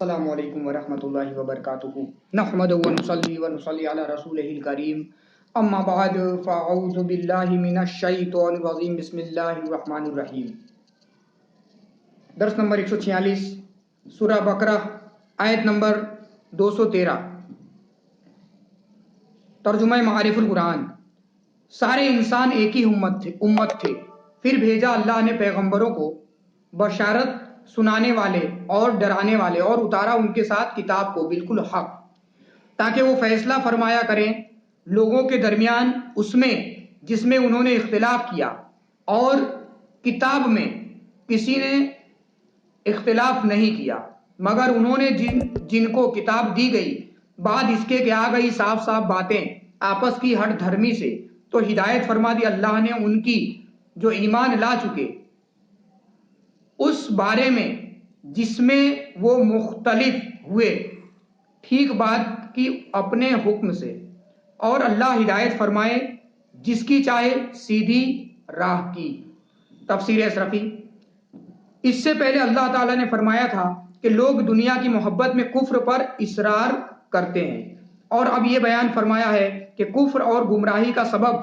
السلام علیکم ورحمۃ اللہ وبرکاتہ نحمد ونصلی ونصلی علی رسولہ الکریم اما بعد فاعوذ باللہ من الشیطان الرجیم بسم اللہ الرحمن الرحیم۔ درس نمبر 146 سورہ بقرہ آیت نمبر 213۔ ترجمہ معارف القرآن۔ سارے انسان ایک ہی امت تھے، پھر بھیجا اللہ نے پیغمبروں کو بشارت سنانے والے اور ڈرانے والے، اور اتارا ان کے ساتھ کتاب کو بالکل حق، تاکہ وہ فیصلہ فرمایا کریں لوگوں کے درمیان اس میں جس میں انہوں نے اختلاف کیا، اور کتاب میں کسی نے اختلاف نہیں کیا مگر انہوں نے جن کو کتاب دی گئی بعد اس کے کہ آ گئی صاف صاف باتیں آپس کی ہٹ دھرمی سے، تو ہدایت فرما دی اللہ نے ان کی جو ایمان لا چکے اس بارے میں جس میں وہ مختلف ہوئے، ٹھیک بات کی اپنے حکم سے، اور اللہ ہدایت فرمائے جس کی چاہے سیدھی راہ کی۔ تفسیر اشرفی۔ اس سے پہلے اللہ تعالیٰ نے فرمایا تھا کہ لوگ دنیا کی محبت میں کفر پر اصرار کرتے ہیں، اور اب یہ بیان فرمایا ہے کہ کفر اور گمراہی کا سبب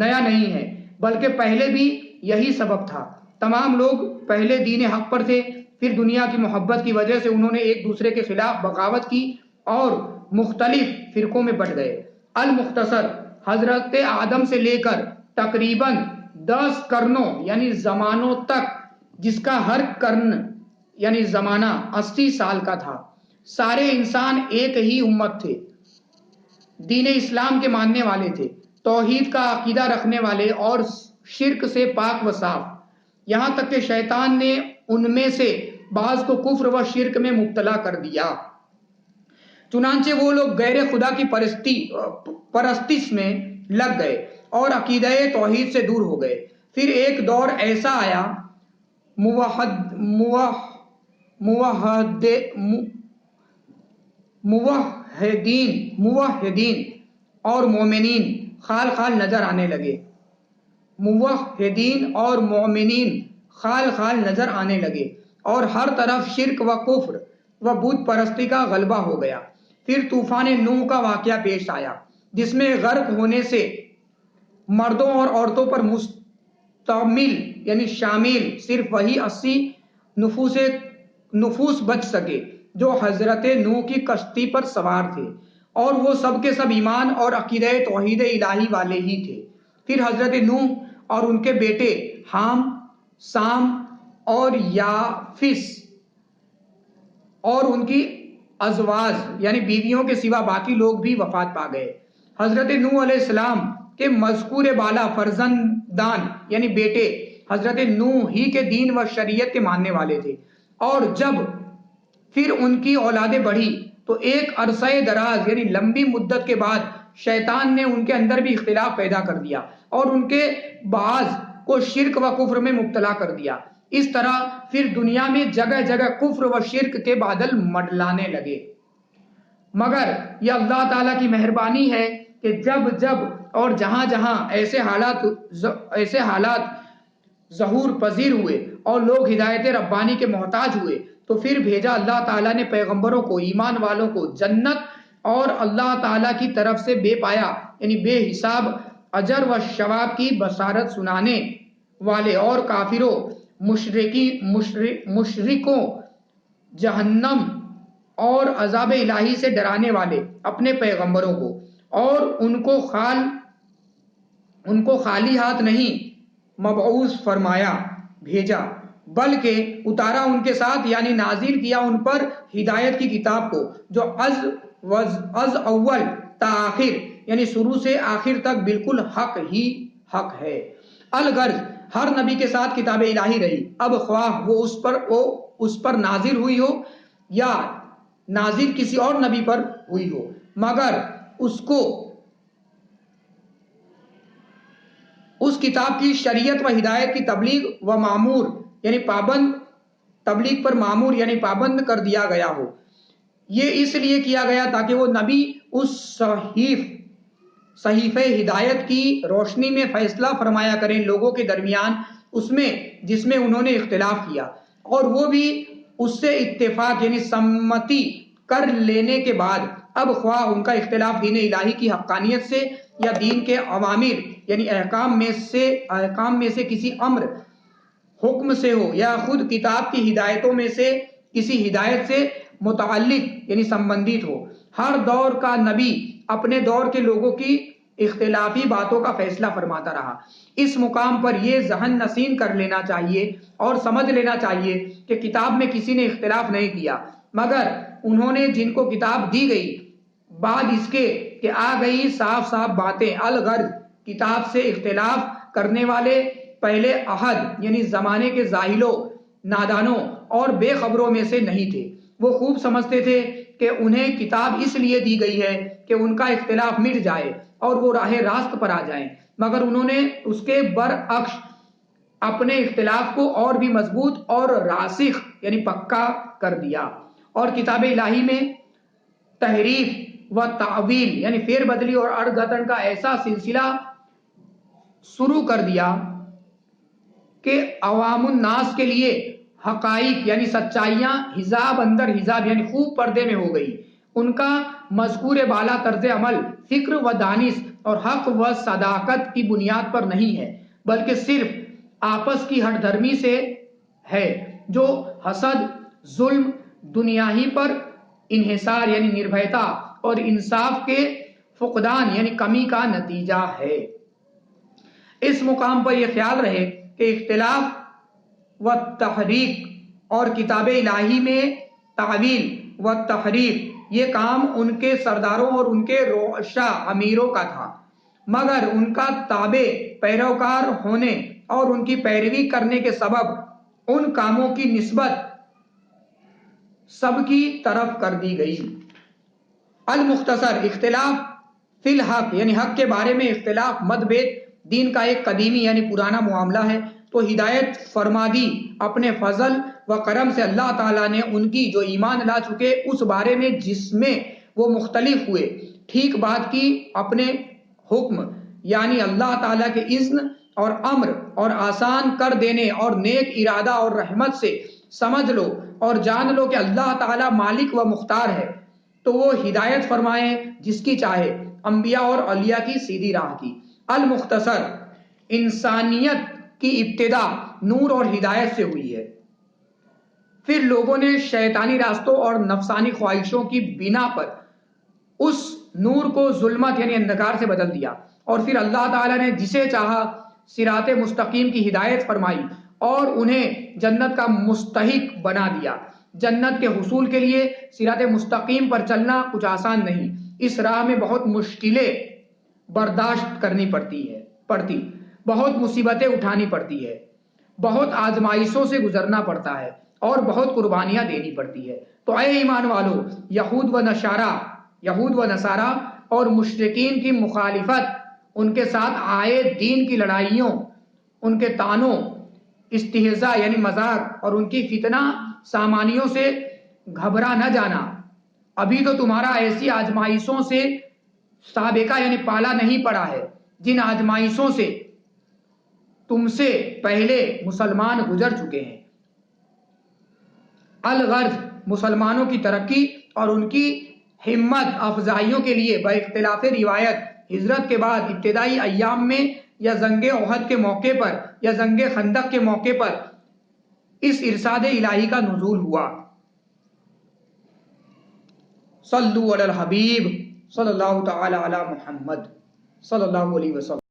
نیا نہیں ہے بلکہ پہلے بھی یہی سبب تھا۔ تمام لوگ پہلے دین حق پر تھے، پھر دنیا کی محبت کی وجہ سے انہوں نے ایک دوسرے کے خلاف بغاوت کی اور مختلف فرقوں میں بٹ گئے۔ المختصر، حضرت آدم سے لے کر تقریباً 10 قرنوں یعنی زمانوں تک، جس کا ہر قرن یعنی زمانہ 80 سال کا تھا، سارے انسان ایک ہی امت تھے، دین اسلام کے ماننے والے تھے، توحید کا عقیدہ رکھنے والے اور شرک سے پاک و صاف، یہاں تک کہ شیطان نے ان میں سے بعض کو کفر و شرک میں مبتلا کر دیا۔ چنانچہ وہ لوگ غیر خدا کی پرستش میں لگ گئے اور عقیدہ توحید سے دور ہو گئے۔ پھر ایک دور ایسا آیا موحدین اور مومنین خال خال نظر آنے لگے۔ موحدین اور مومنین خال خال نظر آنے لگے اور ہر طرف شرک و کفر و بت پرستی کا غلبہ ہو گیا۔ پھر طوفان نوح کا واقعہ پیش آیا جس میں غرق ہونے سے مردوں اور عورتوں پر مشتمل یعنی شامل صرف وہی 80 نفوس بچ سکے جو حضرت نوح کی کشتی پر سوار تھے، اور وہ سب کے سب ایمان اور عقیدہ توحید الہی والے ہی تھے۔ پھر حضرت نوح اور ان کے بیٹے حام، سام اور یافس اور ان کی ازواج یعنی بیویوں کے سوا باقی لوگ بھی وفات پا گئے۔ حضرت نوح علیہ السلام کے مذکور بالا فرزندان یعنی بیٹے حضرت نوح ہی کے دین و شریعت کے ماننے والے تھے، اور جب پھر ان کی اولادیں بڑھی تو ایک عرصہ دراز یعنی لمبی مدت کے بعد شیطان نے ان کے اندر بھی اختلاف پیدا کر دیا اور ان کے بعض کو شرک و کفر میں مبتلا کر دیا۔ اس طرح پھر دنیا میں جگہ جگہ کفر و شرک کے بادل منڈلانے لگے، مگر یہ اللہ تعالیٰ کی مہربانی ہے کہ جب اور جہاں جہاں ایسے حالات ظہور پذیر ہوئے اور لوگ ہدایت ربانی کے محتاج ہوئے تو پھر بھیجا اللہ تعالیٰ نے پیغمبروں کو، ایمان والوں کو جنت اور اللہ تعالیٰ کی طرف سے بے پایا یعنی بے حساب اجر و ثواب کی بشارت سنانے والے، اور کافروں مشرکوں جہنم اور عذاب الہی سے ڈرانے والے اپنے پیغمبروں کو، اور ان کو خالی ہاتھ نہیں مبعوث فرمایا بھیجا بلکہ اتارا ان کے ساتھ یعنی نازل کیا ان پر ہدایت کی کتاب کو، جو از اول تا آخر یعنی شروع سے آخر تک بالکل حق ہی حق ہے۔ الغرض ہر نبی کے ساتھ کتاب الہی رہی، اب خواہ وہ اس پر نازل ہوئی ہو یا نازل کسی اور نبی پر ہوئی ہو، مگر اس کتاب کی شریعت و ہدایت کی تبلیغ پر معمور یعنی پابند کر دیا گیا ہو۔ یہ اس لیے کیا گیا تاکہ وہ نبی اس صحیفہ ہدایت کی روشنی میں فیصلہ فرمایا کریں لوگوں کے درمیان اس میں جس میں انہوں نے اختلاف کیا، اور وہ بھی اس سے اتفاق یعنی سمتی کر لینے کے بعد اب خواہ ان کا اختلاف دین الہی کی حقانیت سے یا دین کے اوامر یعنی احکام میں سے کسی امر حکم سے ہو یا خود کتاب کی ہدایتوں میں سے کسی ہدایت سے متعلق یعنی سمبندھت ہو، ہر دور کا نبی اپنے دور کے لوگوں کی اختلافی باتوں کا فیصلہ فرماتا رہا۔ اس مقام پر یہ ذہن نشین کر لینا چاہیے اور سمجھ لینا چاہیے کہ کتاب میں کسی نے اختلاف نہیں کیا، مگر انہوں نے جن کو کتاب دی گئی بعد اس کے کہ آ گئی صاف صاف باتیں، الغرض کتاب سے اختلاف کرنے والے پہلے عہد یعنی زمانے کے جاہلوں، نادانوں اور بے خبروں میں سے نہیں تھے۔ وہ خوب سمجھتے تھے کہ انہیں کتاب اس لیے دی گئی ہے کہ ان کا اختلاف مٹ جائے اور وہ راہ راست پر آ جائیں، مگر انہوں نے اس کے برعکس اپنے اختلاف کو اور بھی مضبوط اور راسخ یعنی پکا کر دیا، اور کتاب الہی میں تحریف و تعویل یعنی فیر بدلی اور اڑگھڑن کا ایسا سلسلہ شروع کر دیا کہ عوام الناس کے لیے حقائق یعنی سچائیاں حجاب اندر حجاب یعنی خوب پردے میں ہو گئی۔ ان کا مذکور بالا طرز عمل فکر و دانش اور حق و صداقت کی بنیاد پر نہیں ہے، بلکہ صرف آپس کی ہٹ دھرمی سے ہے، جو حسد، ظلم، دنیا ہی پر انحصار یعنی نربھیتا اور انصاف کے فقدان یعنی کمی کا نتیجہ ہے۔ اس مقام پر یہ خیال رہے کہ اختلاف و تحریک اور کتاب الہی میں تعویل و تحریف یہ کام ان کے سرداروں اور ان کے روشا امیروں کا تھا، مگر ان کا تابع پیروکار ہونے اور ان کی پیروی کرنے کے سبب ان کاموں کی نسبت سب کی طرف کر دی گئی۔ المختصر، اختلاف فی الحق یعنی حق کے بارے میں اختلاف متبھید دین کا ایک قدیمی یعنی پرانا معاملہ ہے، تو ہدایت فرما دی اپنے فضل و کرم سے اللہ تعالیٰ نے ان کی جو ایمان لا چکے اس بارے میں جس میں وہ مختلف ہوئے، ٹھیک بات کی اپنے حکم یعنی اللہ تعالیٰ کے اذن اور امر اور آسان کر دینے اور نیک ارادہ اور رحمت سے سمجھ لو اور جان لو کہ اللہ تعالیٰ مالک و مختار ہے، تو وہ ہدایت فرمائے جس کی چاہے، انبیاء اور اولیاء کی سیدھی راہ کی۔ المختصر، انسانیت کی ابتدا نور اور ہدایت سے ہوئی ہے، پھر لوگوں نے شیطانی راستوں اور نفسانی خواہشوں کی بنا پر اس نور کو ظلمت یعنی اندھکار سے بدل دیا، اور پھر اللہ تعالیٰ نے جسے چاہا صراط مستقیم کی ہدایت فرمائی اور انہیں جنت کا مستحق بنا دیا۔ جنت کے حصول کے لیے صراط مستقیم پر چلنا کچھ آسان نہیں، اس راہ میں بہت مشکلیں برداشت کرنی پڑتی، بہت مصیبتیں اٹھانی پڑتی ہے، بہت آزمائشوں سے گزرنا پڑتا ہے اور بہت قربانیاں دینی پڑتی ہے۔ تو اے ایمان والو، یہود و نصارہ اور مشرکین کی مخالفت، ان کے ساتھ آئے دین کی لڑائیوں، ان کے طعنوں، استہزاء یعنی مذاق اور ان کی فتنہ سامانیوں سے گھبرا نہ جانا۔ ابھی تو تمہارا ایسی آزمائشوں سے سابقہ یعنی پالا نہیں پڑا ہے جن آزمائشوں سے تم سے پہلے مسلمان گزر چکے ہیں۔ الغرض مسلمانوں کی ترقی اور ان کی ہمت افزائیوں کے لیے باختلاف روایت ہجرت کے بعد ابتدائی ایام میں یا جنگ احد کے موقع پر یا جنگ خندق کے موقع پر اس ارشاد الہی کا نزول ہوا۔ صلو علی الحبیب صلی اللہ تعالی علی محمد صلی اللہ علیہ وسلم۔